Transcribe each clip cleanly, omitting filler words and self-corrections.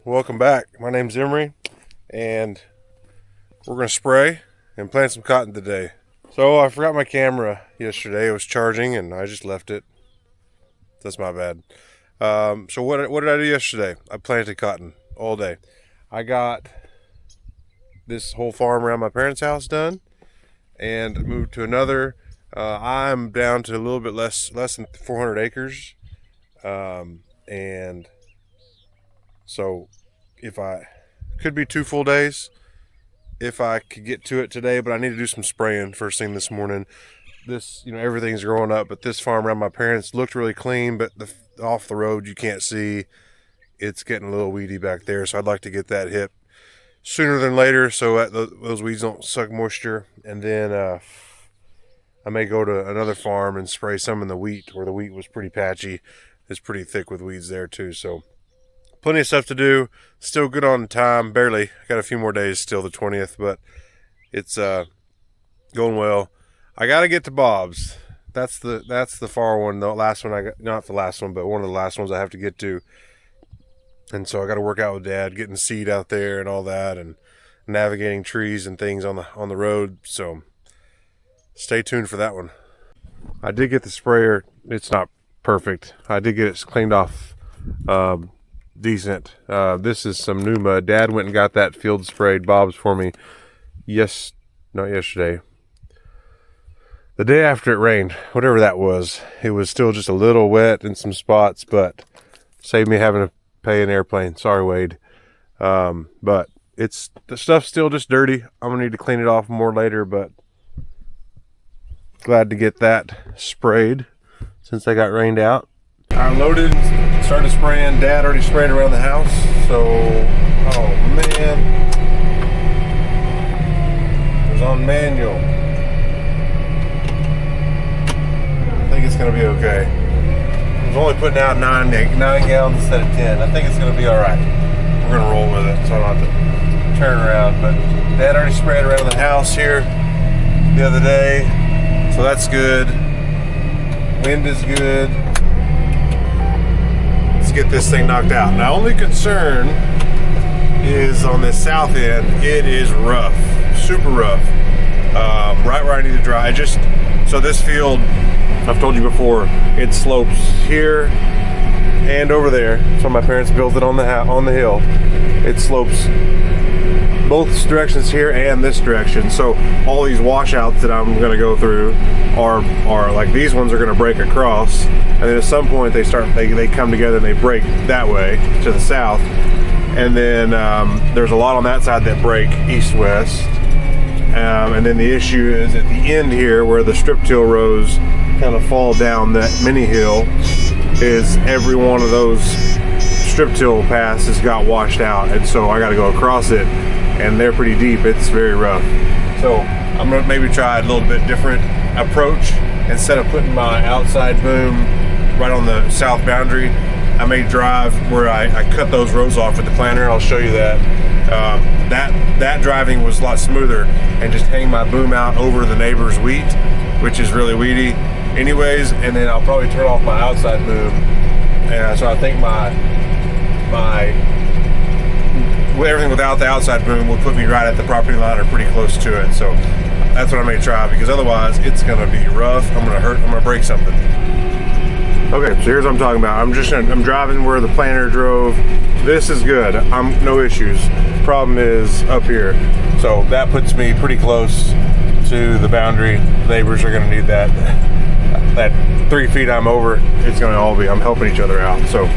Welcome back. My name's Emery, and we're going to spray and plant some cotton today. So I forgot my camera yesterday. It was charging, and I just left it. That's my bad. So what did I do yesterday? I planted cotton all day. I got this whole farm around my parents' house done, and moved to another. I'm down to a little bit less than 400 acres, and so if I could be 2 full days if I could get to it today, but I need to do some spraying first thing this morning. This, everything's growing up, but this farm around my parents looked really clean, but off the road you can't see. It's getting a little weedy back there, so I'd like to get that hit sooner than later so those weeds don't suck moisture. And then I may go to another farm and spray some in the wheat, where the wheat was pretty patchy. It's pretty thick with weeds there too, so plenty of stuff to do. Still good on time, barely. Got a few more days still, the 20th, but it's going well. I got to get to Bob's. That's the far one. The last one I got, not the last one, but one of the last ones I have to get to. And so I got to work out with Dad, getting seed out there and all that, and navigating trees and things on the road. So stay tuned for that one. I did get the sprayer. It's not perfect. I did get it cleaned off. Decent. This is some new mud. Dad went and got that field sprayed Bob's for me. Not yesterday. The day after it rained, whatever that was. It was still just a little wet in some spots, but saved me having to pay an airplane. Sorry, Wade. But the stuff's still just dirty. I'm gonna need to clean it off more later, but glad to get that sprayed since I got rained out. I loaded and started spraying. Dad already sprayed around the house, so, oh man, it was on manual. I think it's going to be okay. I was only putting out 9 gallons instead of 10. I think it's going to be all right. We're going to roll with it, so I don't have to turn around. But Dad already sprayed around the house here the other day, so that's good. Wind is good. Get this thing knocked out. My only concern is on this south end. It is rough, super rough, right where I need to dry. So this field, I've told you before, it slopes here and over there. So my parents built it on the hill. It slopes both directions here and this direction. So all these washouts that I'm going to go through are like, these ones are going to break across, and then at some point they come together and they break that way to the south, and then there's a lot on that side that break east-west, and then the issue is at the end here where the strip till rows kind of fall down that mini hill, is every one of those strip till passes got washed out, and so I got to go across it, and they're pretty deep. It's very rough. So I'm gonna maybe try a little bit different approach. Instead of putting my outside boom right on the south boundary, I may drive where I cut those rows off with the planter. I'll show you that. That driving was a lot smoother, and just hang my boom out over the neighbor's wheat, which is really weedy anyways, and then I'll probably turn off my outside boom. So I think my everything without the outside boom will put me right at the property line or pretty close to it. So that's what I may try, because otherwise it's gonna be rough. I'm gonna break something. Okay, so here's what I'm talking about. I'm driving where the planter drove. This is good. No issues. Problem is up here. So that puts me pretty close to the boundary. Neighbors are gonna need that 3 feet I'm over. It's gonna all be, I'm helping each other out. So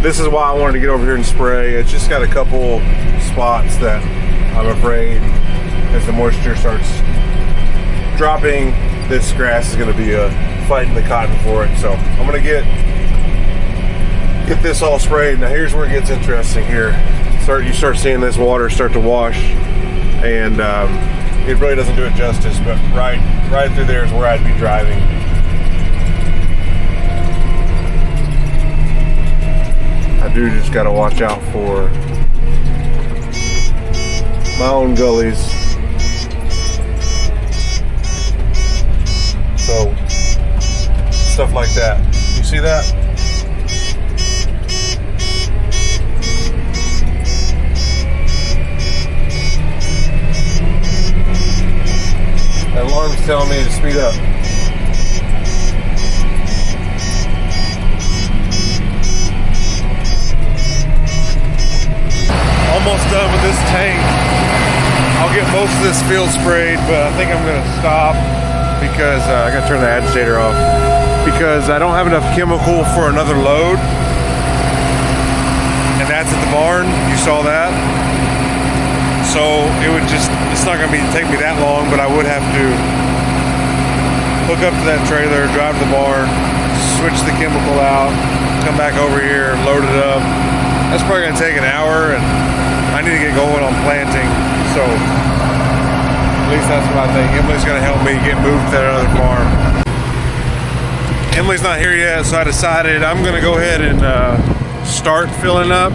this is why I wanted to get over here and spray. It's just got a couple spots that I'm afraid, as the moisture starts dropping, this grass is going to be fighting the cotton for it. So I'm going to get this all sprayed. Now here's where it gets interesting here. You start seeing this water start to wash, and it really doesn't do it justice, but right through there is where I'd be driving. I do just gotta watch out for my own gullies. So, stuff like that. You see that? That alarm's telling me to speed up. Almost done with this tank. I'll get most of this field sprayed, but I think I'm gonna stop because I gotta turn the agitator off because I don't have enough chemical for another load, and that's at the barn. You saw that. So it's not gonna take me that long, but I would have to hook up to that trailer, drive to the barn, switch the chemical out, come back over here, load it up. That's probably gonna take an hour, and I need to get going on planting. So at least that's what I think. Emily's gonna help me get moved to that other farm. Emily's not here yet, so I decided I'm gonna go ahead and start filling up.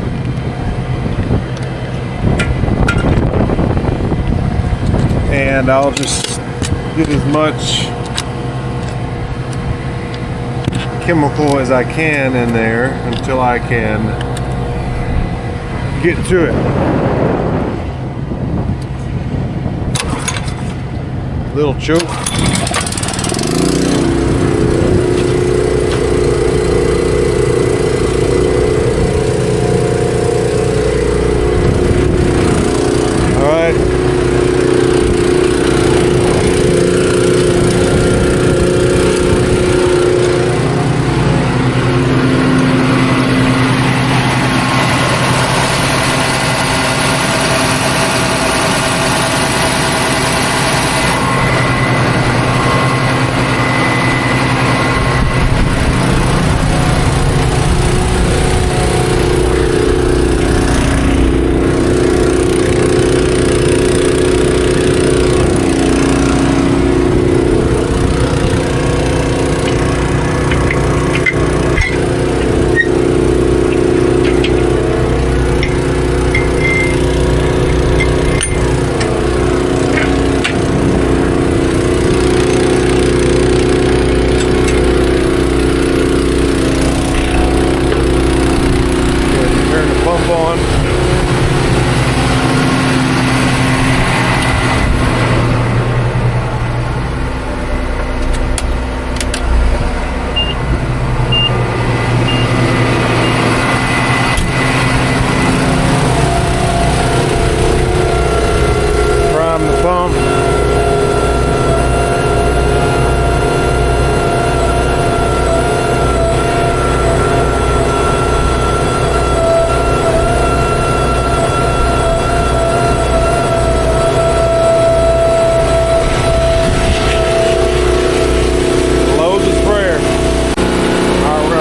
And I'll just get as much chemical as I can in there until I can get to it. Little choke. All right.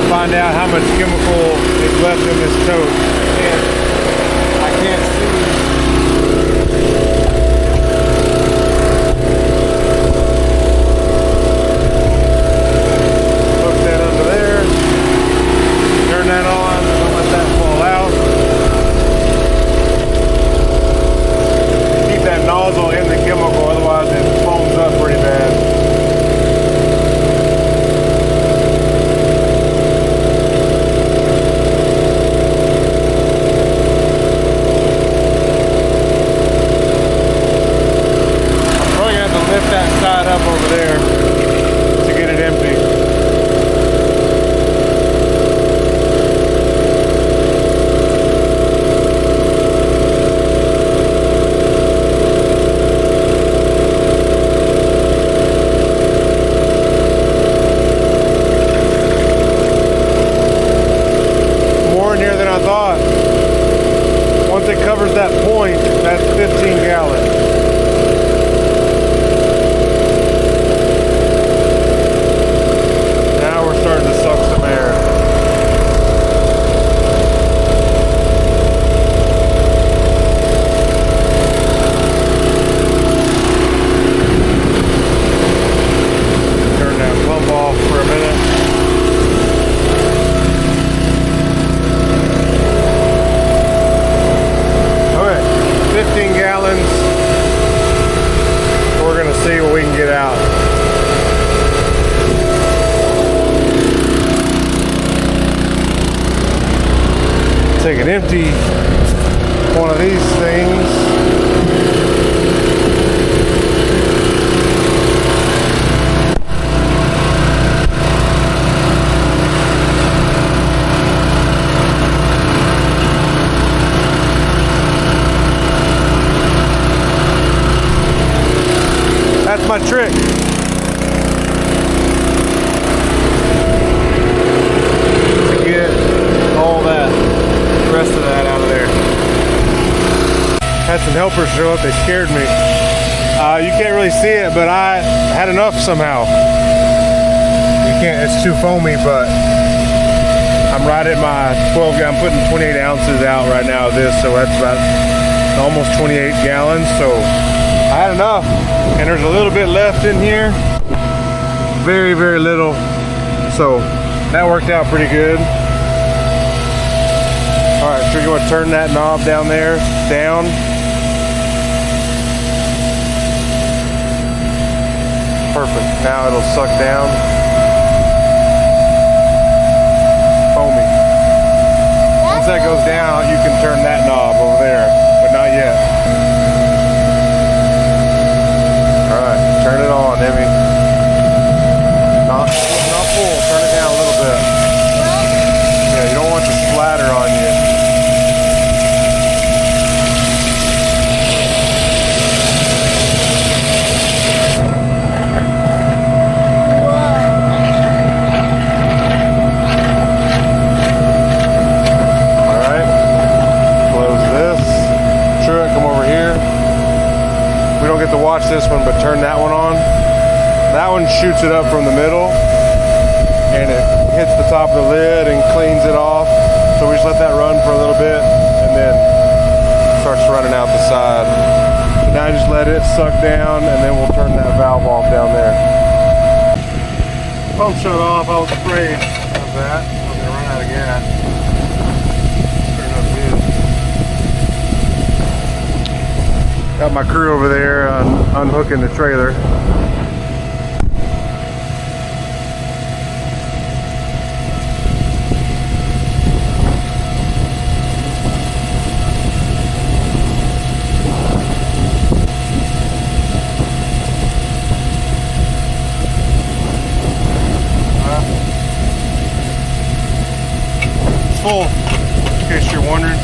Find out how much chemical is left in this tote. And I can't see. Hook that under there. Turn that on. Don't let that fall out. Keep that nozzle in the chemical, otherwise it foams up pretty bad. Lift that side up over there to get it empty. More in here than I thought. Once it covers that point, that's 15 gallons. Starting to suck some air. Turn that pump off for a minute. Take an empty one of these things. That's my trick. To get all that, the rest of that out of there. Had some helpers show up, they scared me. You can't really see it, but I had enough somehow. You can't, it's too foamy, but I'm right at my 12 gallon, I'm putting 28 ounces out right now of this, so that's about almost 28 gallons, so I had enough. And there's a little bit left in here. Very, very little. So that worked out pretty good. All right, so you're going to turn that knob down there, down. Perfect. Now it'll suck down. Foamy. Once that goes down, you can turn that knob over there, but not yet. Turn it on, Emmy. Not full. Turn it down a little bit. Yeah, you don't want the splatter on you. All right. Close this. Truett, come over here. We don't get to watch this one, but turn that one on. That one shoots it up from the middle and it hits the top of the lid and cleans it off. So we just let that run for a little bit and then starts running out the side. So now I just let it suck down and then we'll turn that valve off down there. Pump shut off, I was afraid of that. I was gonna run out of gas. Turn up good. Got my crew over there unhooking the trailer. It's full, in case you're wondering.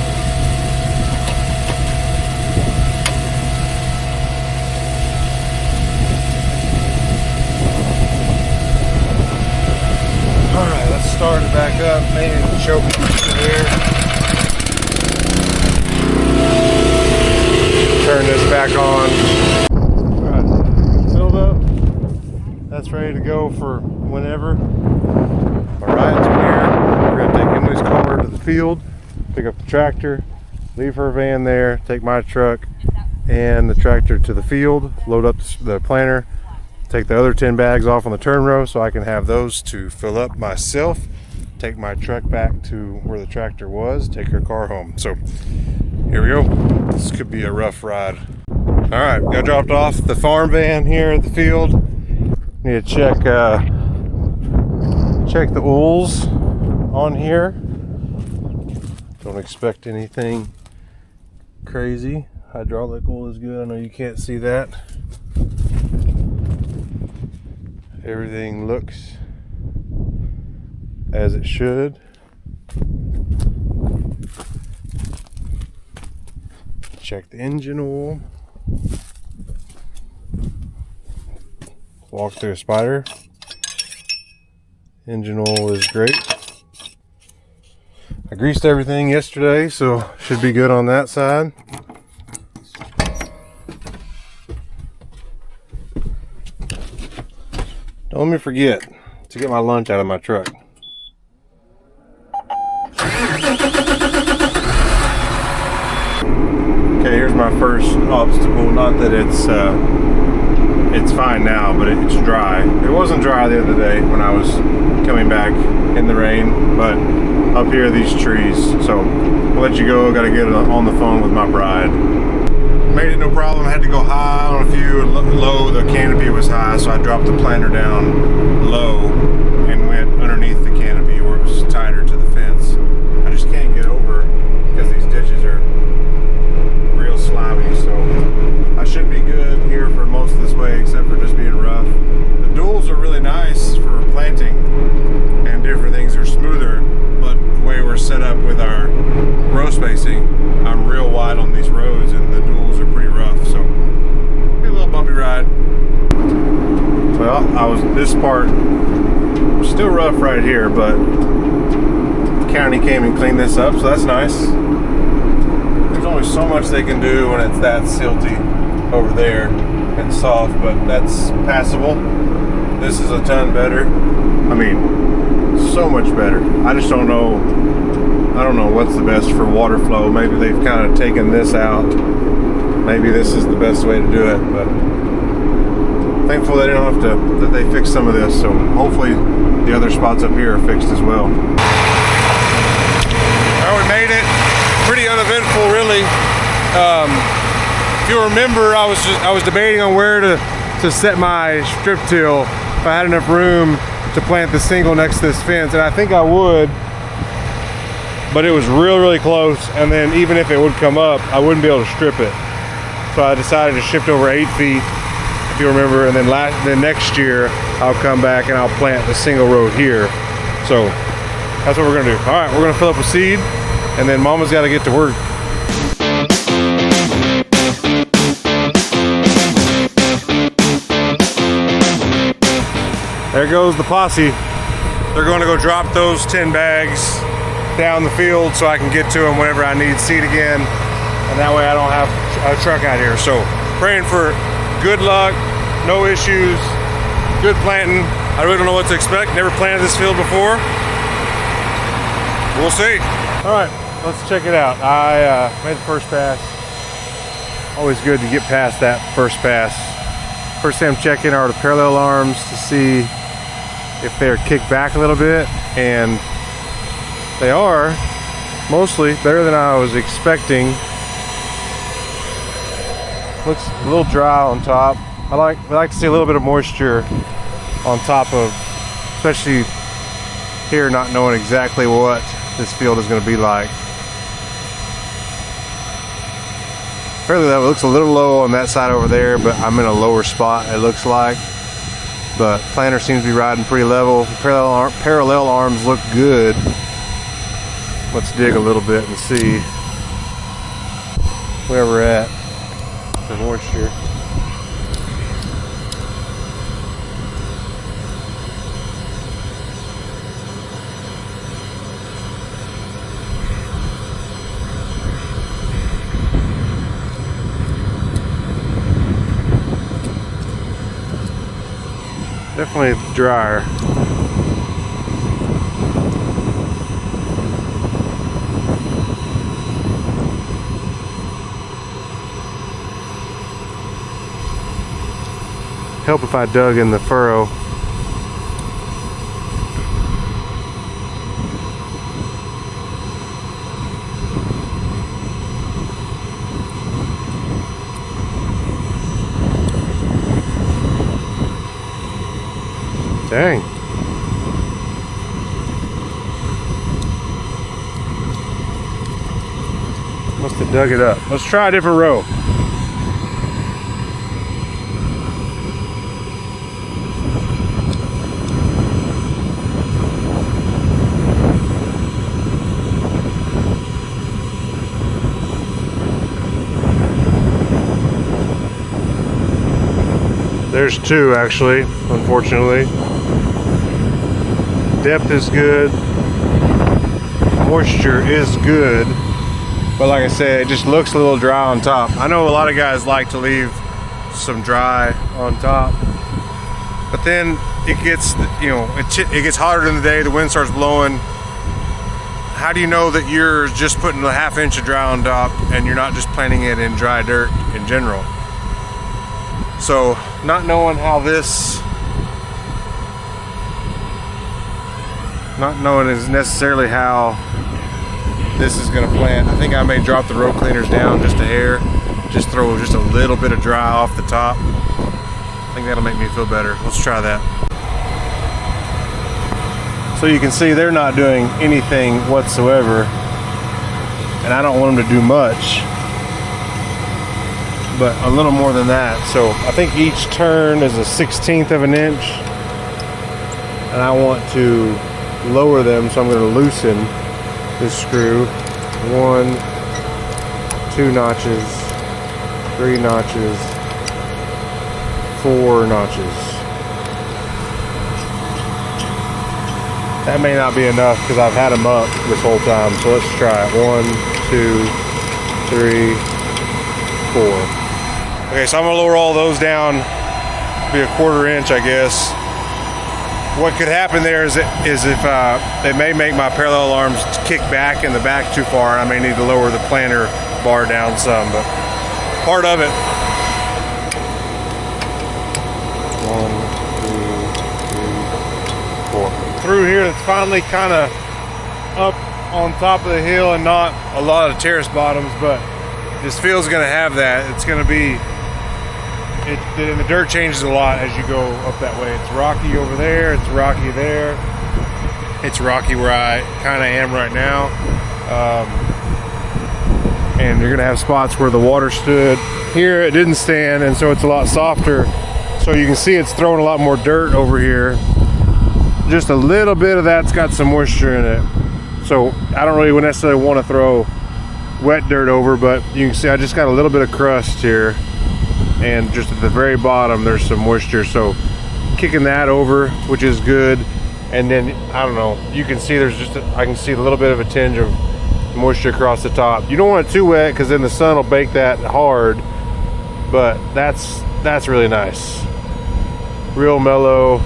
Alright, let's start it back up. Maybe the choke here. Turn this back on. Alright, filled up. That's ready to go for whenever. Alright, so here we're going to take Emily's car to the field, pick up the tractor, leave her van there, take my truck and the tractor to the field, load up the planter, take the other 10 bags off on the turn row so I can have those to fill up myself, take my truck back to where the tractor was, take her car home. So here we go. This could be a rough ride. All right, got dropped off the farm van here at the field. Need to check the oils on here. Don't expect anything crazy. Hydraulic oil is good. I know you can't see that. Everything looks as it should. Check the engine oil. Walk through a spider. Engine oil is great. I greased everything yesterday, so should be good on that side. Don't let me forget to get my lunch out of my truck. Okay, here's my first obstacle. Not that it's fine now, but it's dry. It wasn't dry the other day when I was coming back in the rain, but up here are these trees. So I'll let you go. Got to get on the phone with my bride. Made it no problem. I had to go high on a few, low. The canopy was high, so I dropped the planter down low and went underneath the canopy where it was tighter to the fence. I just can't get over Still rough right here, but the county came and cleaned this up, so that's nice. There's only so much they can do when it's that silty over there and soft, but that's passable. This is a ton better. I mean, so much better. I just don't know. I don't know what's the best for water flow. Maybe they've kind of taken this out. Maybe this is the best way to do it, but thankful they don't have to, that they fixed some of this, so hopefully the other spots up here are fixed as well. Well, we made it. Pretty uneventful, really. If you remember, I was debating on where to set my strip till, if I had enough room to plant the single next to this fence, and I think I would, but it was really close, and then even if it would come up, I wouldn't be able to strip it. So I decided to shift over 8 feet, if you remember, and then next year I'll come back and I'll plant the single row here. So that's what we're gonna do. All right, we're gonna fill up with seed, and then Mama's got to get to work. There goes the posse. They're going to go drop those 10 bags down the field so I can get to them whenever I need seed again, and that way I don't have a truck out here. So praying for good luck, no issues, good planting. I really don't know what to expect. Never planted this field before. We'll see. All right, let's check it out. I made the first pass. Always good to get past that first pass. First thing I'm checking are the parallel arms to see if they're kicked back a little bit, and they are mostly better than I was expecting. Looks a little dry on top. I like to see a little bit of moisture on top of, especially here, not knowing exactly what this field is going to be like. Fairly level. It looks a little low on that side over there, but I'm in a lower spot, it looks like. But planter seems to be riding pretty level. Parallel arms look good. Let's dig a little bit and see where we're at for moisture. Definitely drier. Help if I dug in the furrow. Dang. Must have dug it up. Let's try a different row. There's 2 actually, unfortunately. Depth is good, moisture is good, but like I said, it just looks a little dry on top. I know a lot of guys like to leave some dry on top, but then it gets, you know, it gets hotter in the day, the wind starts blowing. How do you know that you're just putting a ½ inch of dry on top and you're not just planting it in dry dirt in general? So not knowing is necessarily how this is going to plant. I think I may drop the row cleaners down just a hair, just throw just a little bit of dry off the top. I think that'll make me feel better. Let's try that. So you can see they're not doing anything whatsoever, and I don't want them to do much, but a little more than that. So I think each turn is a 1/16 of an inch, and I want to lower them, so I'm going to loosen this screw. 1, 2 notches, 3 notches, 4 notches. That may not be enough because I've had them up this whole time. So let's try it. 1, 2, 3, 4. Okay, so I'm gonna lower all those down, be a 1/4 inch, I guess. What could happen there is if they may make my parallel arms kick back in the back too far, and I may need to lower the planter bar down some, but part of it. 1, 2, 3, 4. Through here, it's finally kind of up on top of the hill and not a lot of terrace bottoms, but this field's going to have that. It's going to be, and the dirt changes a lot as you go up that way. It's rocky over there, it's rocky there, it's rocky where I kind of am right now. And you're going to have spots where the water stood. Here it didn't stand, and so it's a lot softer. So you can see it's throwing a lot more dirt over here. Just a little bit of that's got some moisture in it. So I don't really necessarily want to throw wet dirt over, but you can see I just got a little bit of crust here, and just at the very bottom there's some moisture. So kicking that over, which is good. And then I don't know, you can see there's just I can see a little bit of a tinge of moisture across the top. You don't want it too wet because then the sun will bake that hard, but that's really nice, real mellow.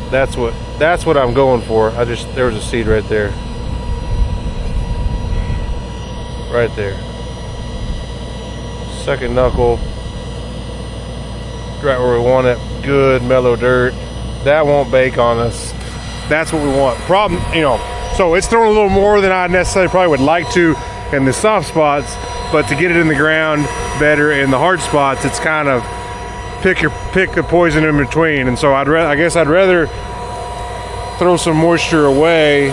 That's what I'm going for. There was a seed right there. Right there. Second knuckle. Right where we want it. Good mellow dirt. That won't bake on us. That's what we want. Problem, so it's throwing a little more than I necessarily probably would like to in the soft spots, but to get it in the ground better in the hard spots, it's kind of pick the poison in between. And so I guess I'd rather throw some moisture away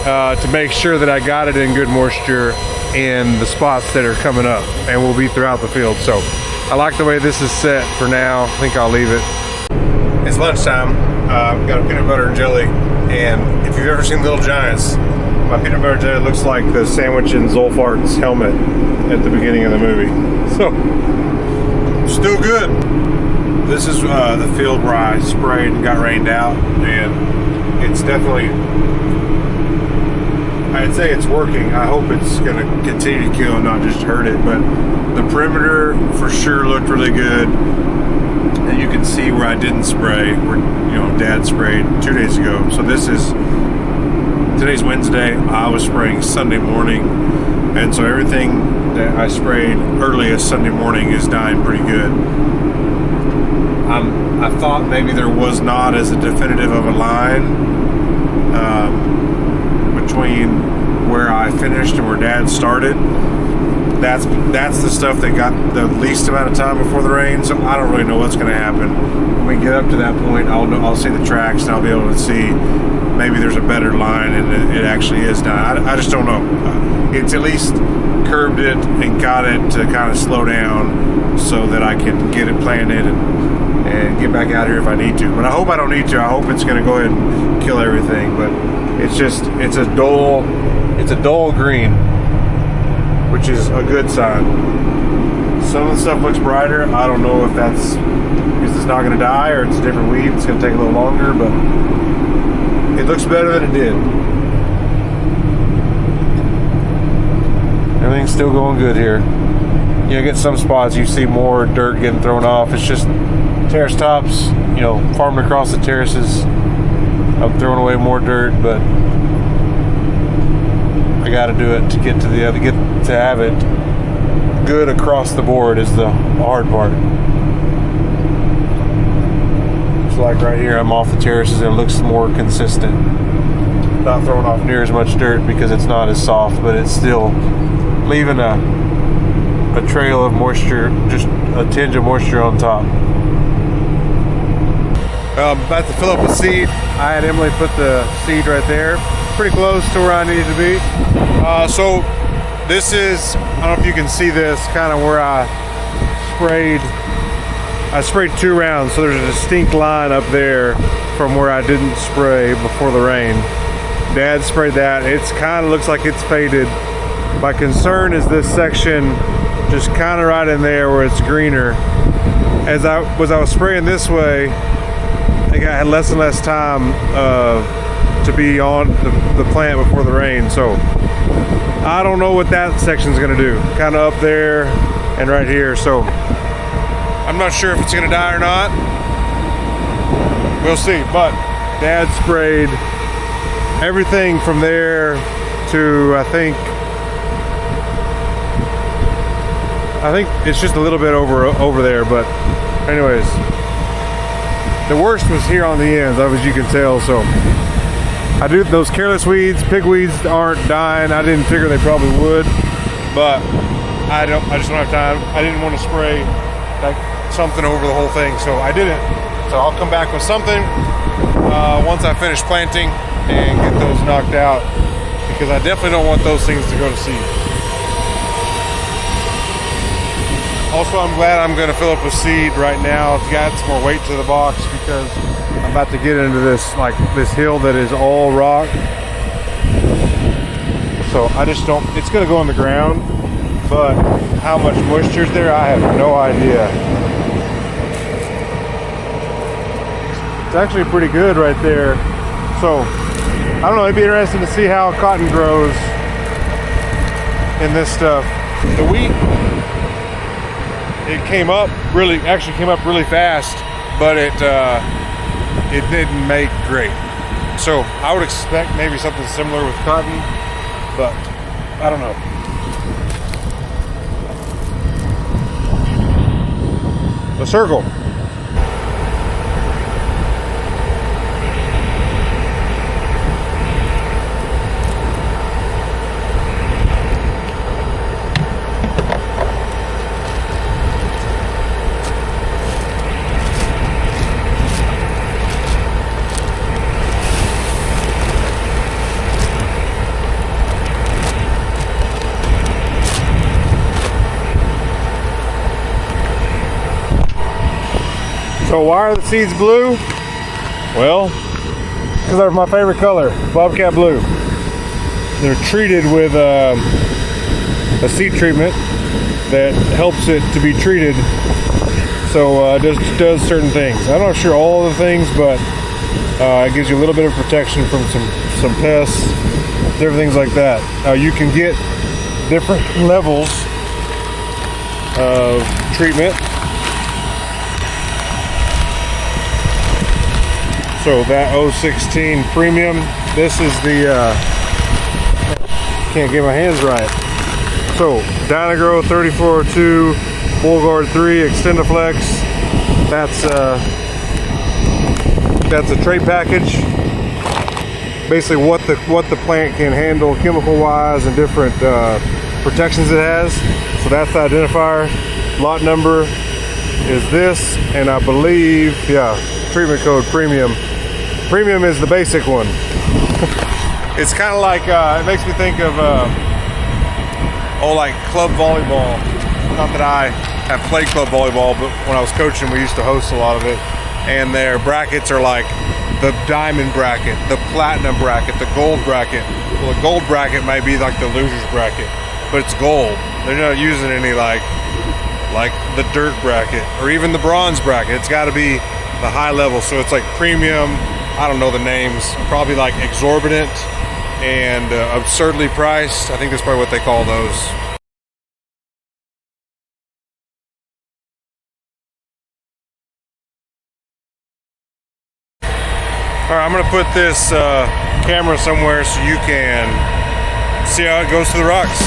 to make sure that I got it in good moisture in the spots that are coming up and will be throughout the field. So I like the way this is set for now. I think I'll leave it. It's lunchtime. I've got a peanut butter and jelly, and if you've ever seen Little Giants, my peanut butter and jelly looks like the sandwich in Zolfart's helmet at the beginning of the movie. So still good. This is the field where I sprayed and got rained out, and it's definitely, I'd say it's working. I hope it's going to continue to kill and not just hurt it, but the perimeter for sure looked really good. And you can see where I didn't spray, where Dad sprayed 2 days ago. So today's Wednesday. I was spraying Sunday morning, and so everything that I sprayed earliest Sunday morning is dying pretty good. I thought maybe there was not as a definitive of a line between where I finished and where Dad started. That's the stuff that got the least amount of time before the rain, so I don't really know what's going to happen. When we get up to that point, I'll see the tracks and I'll be able to see maybe there's a better line and it actually is done. I just don't know. It's at least curbed it and got it to kind of slow down so that I can get it planted and get back out here if I need to. But I hope I don't need to. I hope it's going to go ahead and kill everything. But it's a dull green, which is a good sign. Some of the stuff looks brighter. I don't know if that's because it's not going to die or it's a different weed. It's going to take a little longer, but it looks better than it did. Everything's still going good here. You get some spots you see more dirt getting thrown off. It's just terrace tops, farming across the terraces. I'm throwing away more dirt, but I got to do it to get to the other, to have it good across the board is the hard part. It's like right here, I'm off the terraces and it looks more consistent. Not throwing off near as much dirt because it's not as soft, but it's still leaving a trail of moisture, just a tinge of moisture on top. I'm about to fill up with seed. I had Emily put the seed right there, pretty close to where I needed to be. So this is, I don't know if you can see this, kind of where I sprayed 2 rounds, so there's a distinct line up there from where I didn't spray before the rain. Dad sprayed that. It's kind of looks like it's faded. My concern is this section just kind of right in there where it's greener. As I was spraying this way, had less and less time to be on the plant before the rain. So I don't know what that section's gonna do. Kind of up there and right here. So I'm not sure if it's gonna die or not. We'll see. But Dad sprayed everything from there to I think it's just a little bit over there. But anyways, the worst was here on the ends, as you can tell. So I do those careless weeds, pigweeds aren't dying. I didn't figure they probably would, but I just don't have time. I didn't want to spray like something over the whole thing, so I didn't. So I'll come back with something once I finish planting and get those knocked out, because I definitely don't want those things to go to seed. Also, I'm glad I'm going to fill up with seed right now. It's got some more weight to the box because I'm about to get into this hill that is all rock. So I just don't, it's going to go in the ground, but how much moisture is there, I have no idea. It's actually pretty good right there. So I don't know, it'd be interesting to see how cotton grows in this stuff. The wheat, it actually came up really fast, but it didn't make great. So I would expect maybe something similar with cotton, but I don't know. A circle. So why are the seeds blue? Well, because they're my favorite color, bobcat blue. They're treated with a seed treatment that helps it to be treated, so it does certain things. I'm not sure all of the things, but it gives you a little bit of protection from some pests, different things like that. You can get different levels of treatment. So that 016 premium, this is the, can't get my hands right. So Dynagrow 3402, Bullguard 3, Extendiflex, that's a trait package. Basically what the plant can handle chemical wise and different protections it has. So that's the identifier. Lot number is this, and I believe, yeah, treatment code premium. Premium is the basic one. It's kind of like, it makes me think of, like club volleyball. Not that I have played club volleyball, but when I was coaching, we used to host a lot of it. And their brackets are like the diamond bracket, the platinum bracket, the gold bracket. Well, the gold bracket might be like the loser's bracket, but it's gold. They're not using any like the dirt bracket or even the bronze bracket. It's got to be the high level. So it's like premium. I don't know the names, probably like exorbitant and absurdly priced. I think that's probably what they call those. All right, I'm gonna put this camera somewhere so you can see how it goes to the rocks.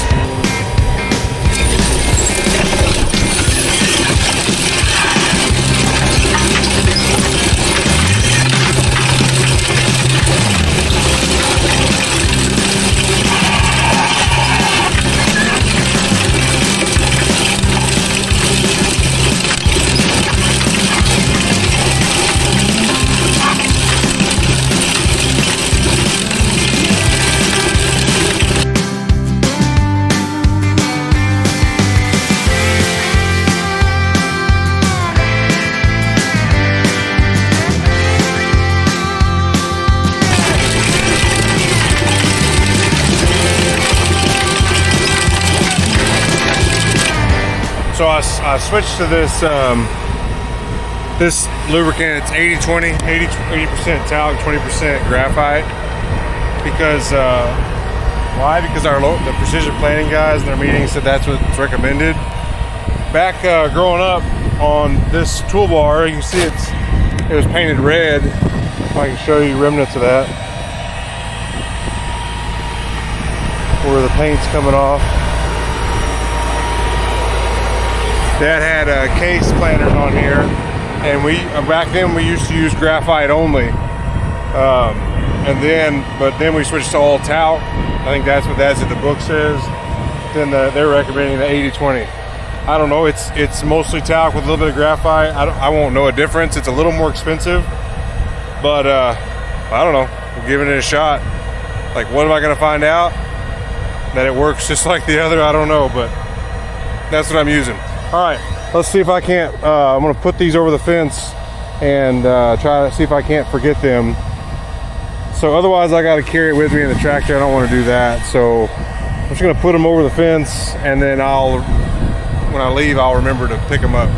So I switched to this This lubricant, it's 80-20, 80% talc, 20% graphite. Because, why? Because the precision planning guys in their meeting said that's what's recommended. Back growing up on this toolbar, you can see it was painted red. If I can show you remnants of that. Where the paint's coming off. Dad had case planters on here, and back then we used to use graphite only. But then we switched to all talc. I think that's what the book says. Then they're recommending the 80-20. I don't know. It's mostly talc with a little bit of graphite. I won't know a difference. It's a little more expensive, but I don't know. I'm giving it a shot. Like, what am I going to find out? That it works just like the other? I don't know, but that's what I'm using. All right, let's see if I can't. I'm going to put these over the fence and try to see if I can't forget them. So otherwise, I got to carry it with me in the tractor. I don't want to do that. So I'm just going to put them over the fence, and then when I leave, I'll remember to pick them up.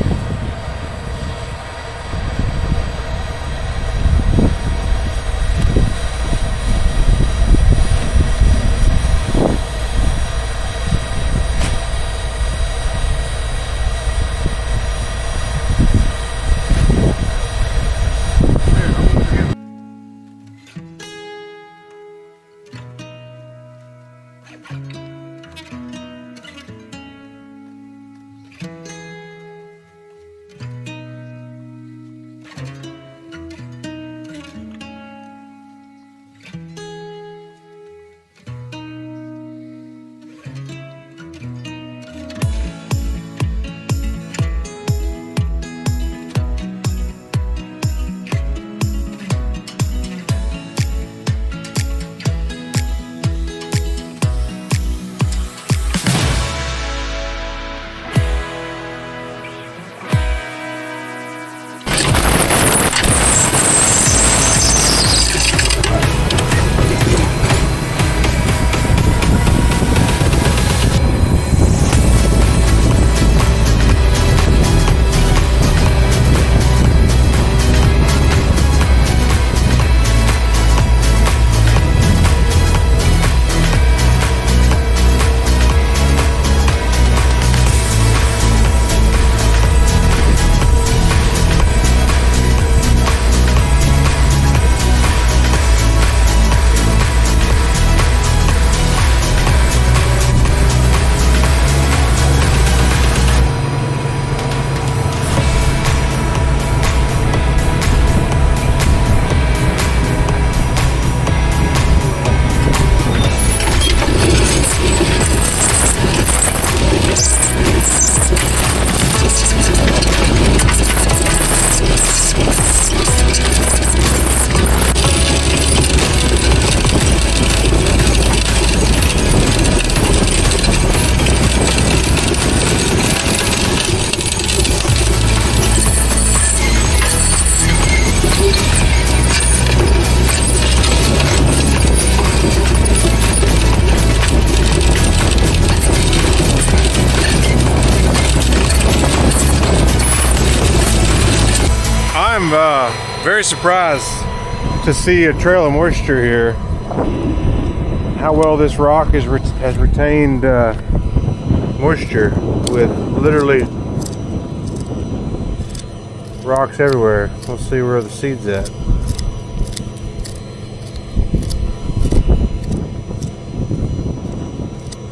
I'm very surprised to see a trail of moisture here. How well this rock has retained moisture with literally rocks everywhere. Let's see where the seed's at.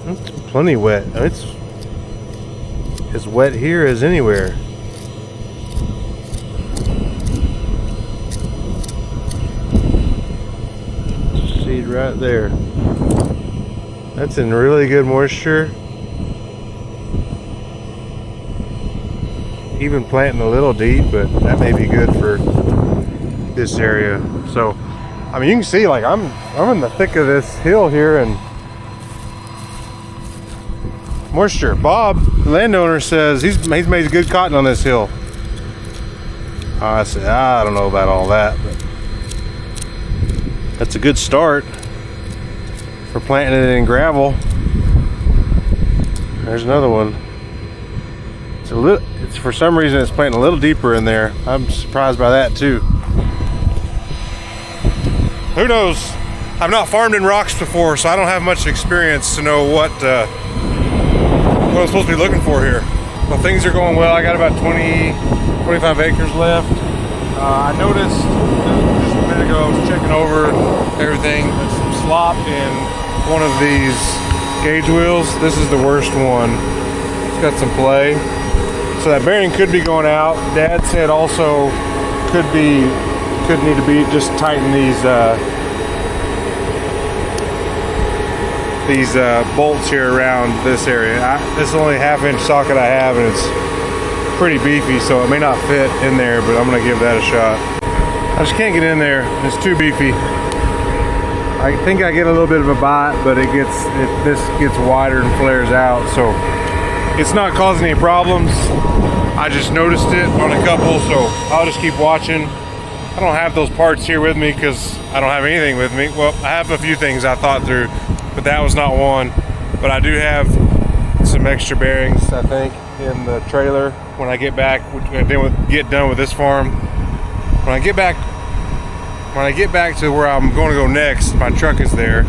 It's plenty wet. It's as wet here as anywhere. Seed right there. That's in really good moisture. Even planting a little deep, but that may be good for this area. So, I mean, you can see, like, I'm in the thick of this hill here, and moisture. Bob, the landowner, says he's made good cotton on this hill. I said, I don't know about all that, but that's a good start for planting it in gravel. There's another one. It's for some reason it's planting a little deeper in there. I'm surprised by that too. Who knows? I've not farmed in rocks before, so I don't have much experience to know what I'm supposed to be looking for here. Well, things are going well. I got about 25 acres left. I noticed just a minute ago I was checking over everything. There's some slop in one of these gauge wheels. This is the worst one. It's got some play. So that bearing could be going out. Dad said also could need to be just tighten these bolts here around this area. This is only a 1/2-inch socket I have, and it's pretty beefy, so it may not fit in there, but I'm gonna give that a shot. I just can't get in there. It's too beefy. I think I get a little bit of a bite, but this gets wider and flares out, so it's not causing any problems. I just noticed it on a couple, so I'll just keep watching. I don't have those parts here with me because I don't have anything with me. Well, I have a few things I thought through, but that was not one. But I do have some extra bearings, I think, in the trailer when I get back. Get done with this farm. When I get back to where I'm going to go next, my truck is there,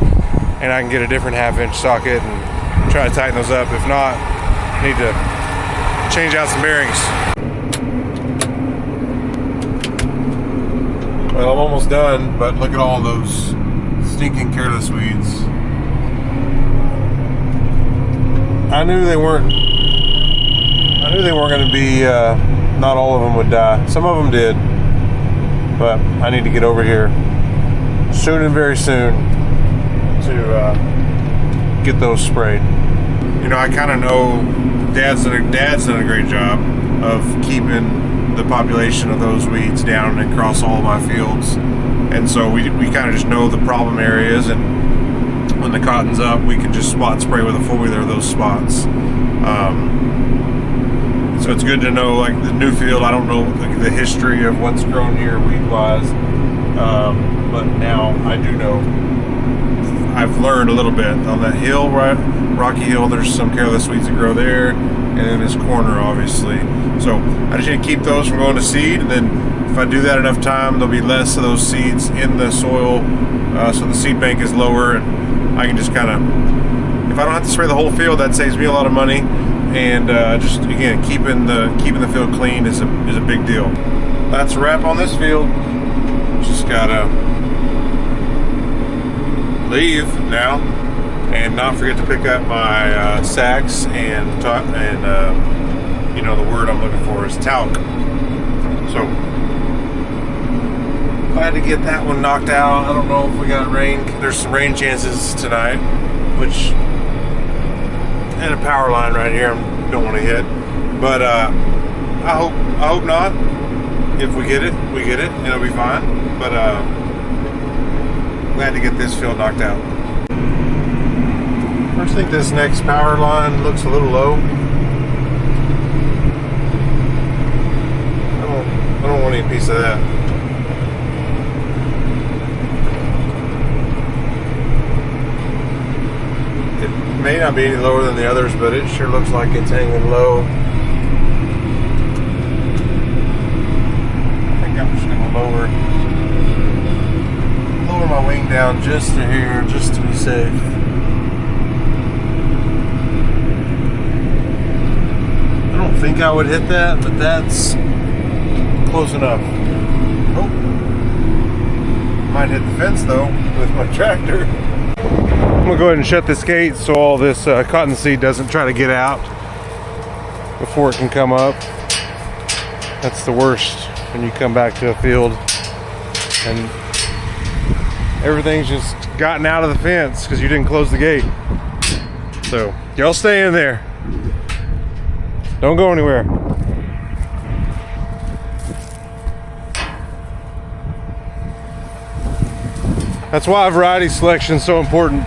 and I can get a different 1/2-inch socket and try to tighten those up. If not, I need to change out some bearings. Well, I'm almost done, but look at all those stinking careless weeds. I knew they weren't going to be, not all of them would die. Some of them did, but I need to get over here soon and very soon to get those sprayed. You know, I kind of know Dad's done a great job of keeping the population of those weeds down across all of my fields, and so we kind of just know the problem areas, and when the cotton's up, we can just spot spray with a 4-wheeler those spots. So it's good to know, like the new field, I don't know the history of what's grown here weed-wise, but now I do know. I've learned a little bit on that hill, right, rocky hill. There's some careless weeds that grow there, and then this corner, obviously. So I just need to keep those from going to seed, and then if I do that enough time, there'll be less of those seeds in the soil, so the seed bank is lower, and I can just kind of, if I don't have to spray the whole field, that saves me a lot of money, and just again keeping the field clean is a big deal. That's a wrap on this field. Just gotta leave now, and not forget to pick up my sacks and you know, the word I'm looking for is talc. So glad to get that one knocked out. I don't know if we got rain. There's some rain chances tonight, which, and a power line right here I don't want to hit, but I hope not. If we get it, and it'll be fine. But glad to get this field knocked out. I just think this next power line looks a little low. I don't want any piece of that. It may not be any lower than the others, but it sure looks like it's hanging low. I think I'm just gonna lower my wing down just to here, just to be safe. I don't think I would hit that, but that's close enough. Oh, might hit the fence though with my tractor. I'm gonna go ahead and shut this gate so all this cottonseed doesn't try to get out before it can come up. That's the worst when you come back to a field and everything's just gotten out of the fence because you didn't close the gate. So y'all stay in there. Don't go anywhere. That's why variety selection is so important.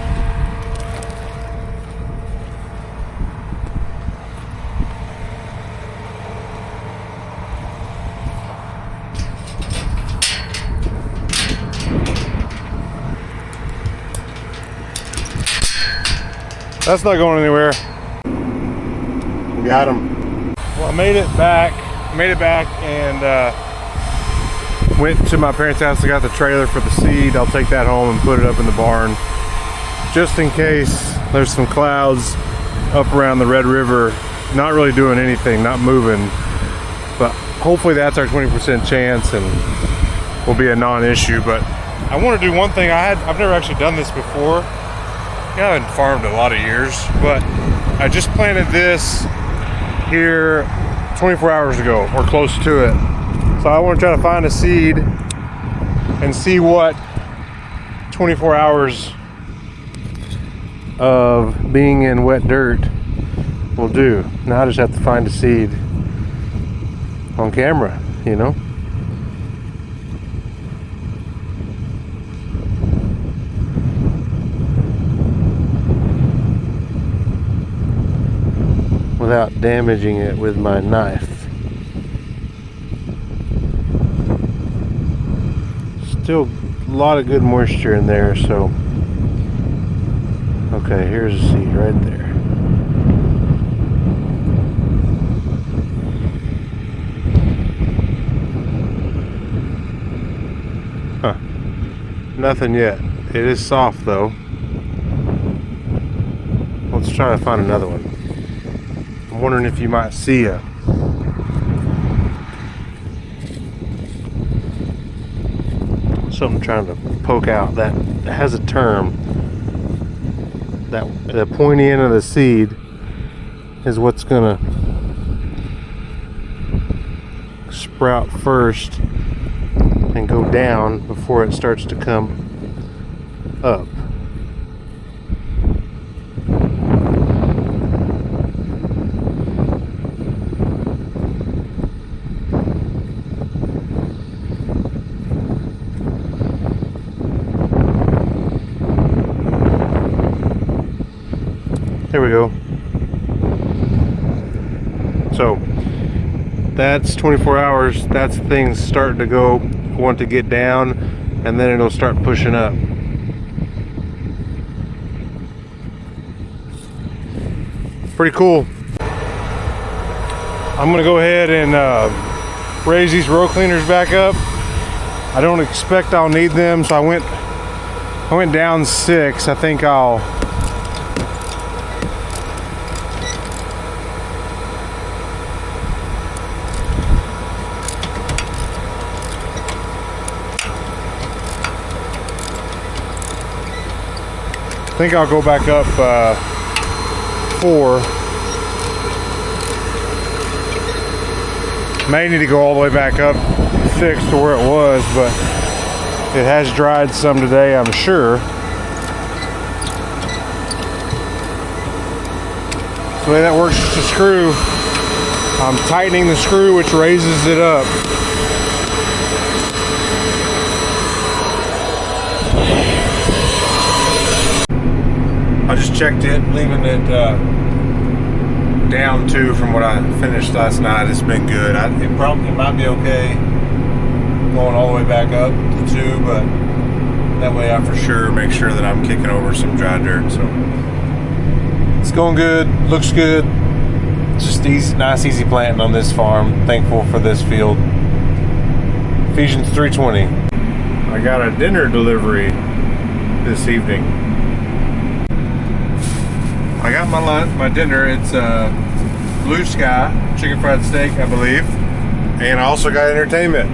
That's not going anywhere. We got him. Well, I made it back. And went to my parents' house. I got the trailer for the seed. I'll take that home and put it up in the barn, just in case there's some clouds up around the Red River, not really doing anything, not moving. But hopefully that's our 20% chance and will be a non-issue. But I want to do one thing. I've never actually done this before. I haven't farmed a lot of years, but I just planted this here 24 hours ago, or close to it. So I want to try to find a seed and see what 24 hours of being in wet dirt will do. Now I just have to find a seed on camera, you know? Without damaging it with my knife. Still a lot of good moisture in there, so okay, here's a seed right there. Huh. Nothing yet. It is soft though. Let's try to find another one. I'm wondering if you might see a something trying to poke out. That has a term. That the pointy end of the seed is what's gonna sprout first and go down before it starts to come up. There we go. So that's 24 hours. That's things starting to go, want to get down, and then it'll start pushing up. Pretty cool. I'm gonna go ahead and raise these row cleaners back up. I don't expect I'll need them, so I went down 6. I think I'll go back up 4. May need to go all the way back up 6 to where it was, but it has dried some today, I'm sure. So the way that works is the screw. I'm tightening the screw, which raises it up. I just checked it, leaving it down 2 from what I finished last night. It's been good. It might be okay going all the way back up to 2, but that way I for sure make sure that I'm kicking over some dry dirt. So it's going good, looks good. Just easy, nice, easy planting on this farm. Thankful for this field. Ephesians 3:20. I got a dinner delivery this evening. I got my lunch, my dinner. It's Blue Sky chicken fried steak, I believe, and I also got entertainment.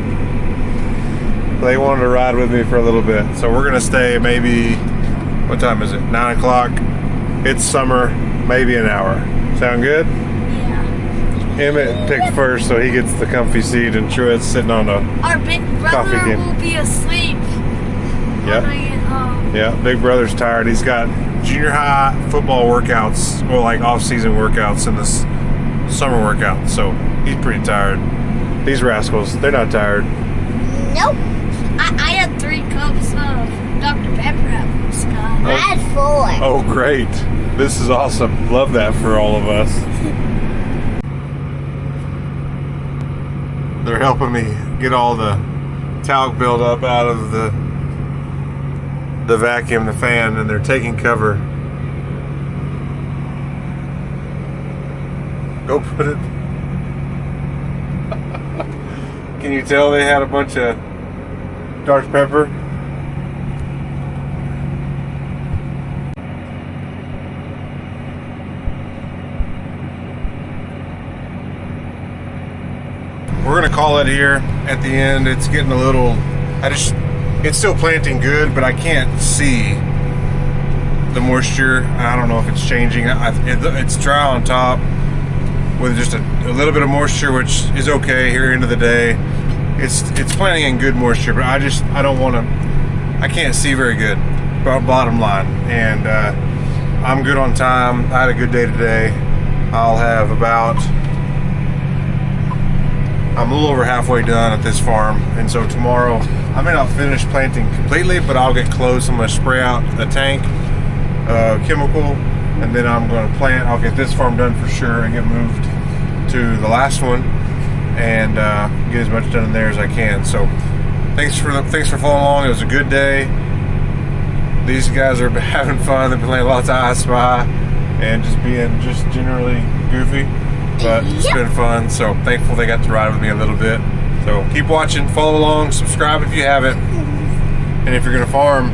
They wanted to ride with me for a little bit, so we're gonna stay maybe, what time is it? 9 o'clock. It's summer, maybe an hour. Sound good? Yeah. Emmett picked first, so he gets the comfy seat, and Truett's sitting on a Our big brother will be asleep. Yep. When we get home. Yeah, big brother's tired. He's got junior high football workouts, or like off-season workouts, and this summer workout, so he's pretty tired. These rascals, they're not tired. Nope. I had 3 cups of Dr. Pepper at Blue Sky. I had 4. Oh, great. This is awesome. Love that for all of us. They're helping me get all the talc buildup out of the vacuum, the fan, and they're taking cover. Go put it Can you tell they had a bunch of Dr. Pepper? We're gonna call it here at the end. It's getting a little, it's still planting good, but I can't see the moisture. I don't know if it's changing. It's dry on top with just a little bit of moisture, which is okay here into the day. It's planting in good moisture, but I don't want to, I can't see very good, bottom line. And I'm good on time. I had a good day today. I'll have I'm a little over halfway done at this farm, and so tomorrow I may not finish planting completely, but I'll get close. I'm going to spray out the tank chemical, and then I'm going to plant. I'll get this farm done for sure and get moved to the last one, and get as much done in there as I can. So thanks for following along. It was a good day. These guys are having fun. They've been playing lots of I Spy and just being generally goofy. But it's been fun, so thankful they got to ride with me a little bit. So keep watching, follow along, subscribe if you haven't. And if you're gonna farm